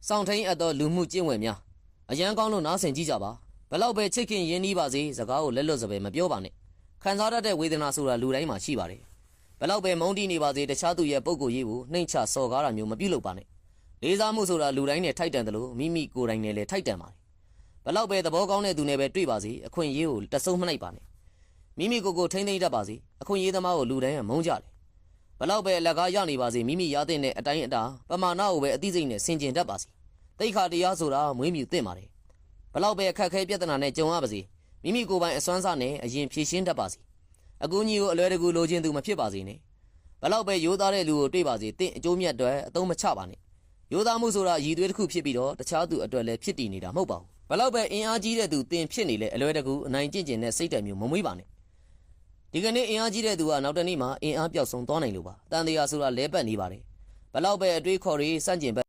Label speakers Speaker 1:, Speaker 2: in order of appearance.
Speaker 1: စောင့်ထိန်အပ်သောလူမှုကျင့်ဝတ်များအရန်ကောင်းလို့နားဆင်ကြည့်ကြပါဘလောက်ပဲချစ်ခင်ရင်းနှီးပါစေစကားကိုလက်လွတ်စပယ်မပြောပါနဲ့ခံစားတတ်တဲ့ဝေဒနာဆိုတာလူတိုင်းမှာရှိပါတယ်ဘလောက်ပဲမုန်းတီးနေပါစေတခြားသူရဲ့ပုံကိုယ်ရေးကိုနှိမ့်ချစော်ကားတာမျိုးမပြုလုပ်ပါနဲ့လေးစားမှုဆိုတာလူတိုင်းနဲ့ထိုက်တန်တယ်လို့မိမိကိုယ်တိုင်နဲ့လည်းထိုက်တန်ပါတယ်ဘလောက်ပဲသဘောကောင်းတဲ့သူနဲ့ပဲတွေ့ပါစေအခွင့်အရေးကိုတဆုံးမလိုက်ပါနဲ့မိမိကိုယ်ကိုထိမ့်သိမ့်တတ်ပါစေအခွင့်အရေးသမားကိုလူတိုင်းကမုန်းကြတယ်ဘလောက်ပဲလက်ကားရနေပါစေမိမိရတဲ့အတိုင်းအတာပမာဏကိုပဲအသိစိတ်နဲ့ဆင်ကျင်တတ်ပါစေတိတ်ခါတရားဆိုတာမွေးမြူသင့်ပါတယ်ဘလောက်ပဲအခက်ခဲပြဿနာနဲ့ကြုံရပါစေမိမိကိုယ်ပိုင်အစွမ်းစားနဲ့အရင်ဖြည့်ရှင်းတတ်ပါစေအကူအညီကိုအလွယ်တကူလိုချင်သူမဖြစ်ပါစေနဲ့ဘလောက်ပဲရိုးသားတဲ့လူကိုတွေ့ပါစေတင့်အကျိုးမြတ်အတွက်အသုံးမချပါနဲ့ရိုးသားမှုဆိုတာရည်သွေးတစ်ခုဖြစ်ပြီးတော့တခြားသူအတွက်လည်းဖြစ်တည်နေတာမဟုတ်ပါဘူးဘလောက်ပဲအင်အားကြီးတဲ့သူတင်ဖြစ်နေလေအလွယ်တကူအနိုင်ကျင့်ကျင်တဲ့စိတ်ဓာတ်မျိုးမမွေးပါနဲ့ဒီကနေ့အင်အားကြီးတဲ့သူကနောက်တနေ့မှာအင်အားပြောက်ဆုံးသွားနိုင်လို့ပါတန်တရားဆိုတာလဲပတ်နေပါတယ်ဘလောက်ပဲအတွေးခေါ်တွေစန့်ကျင်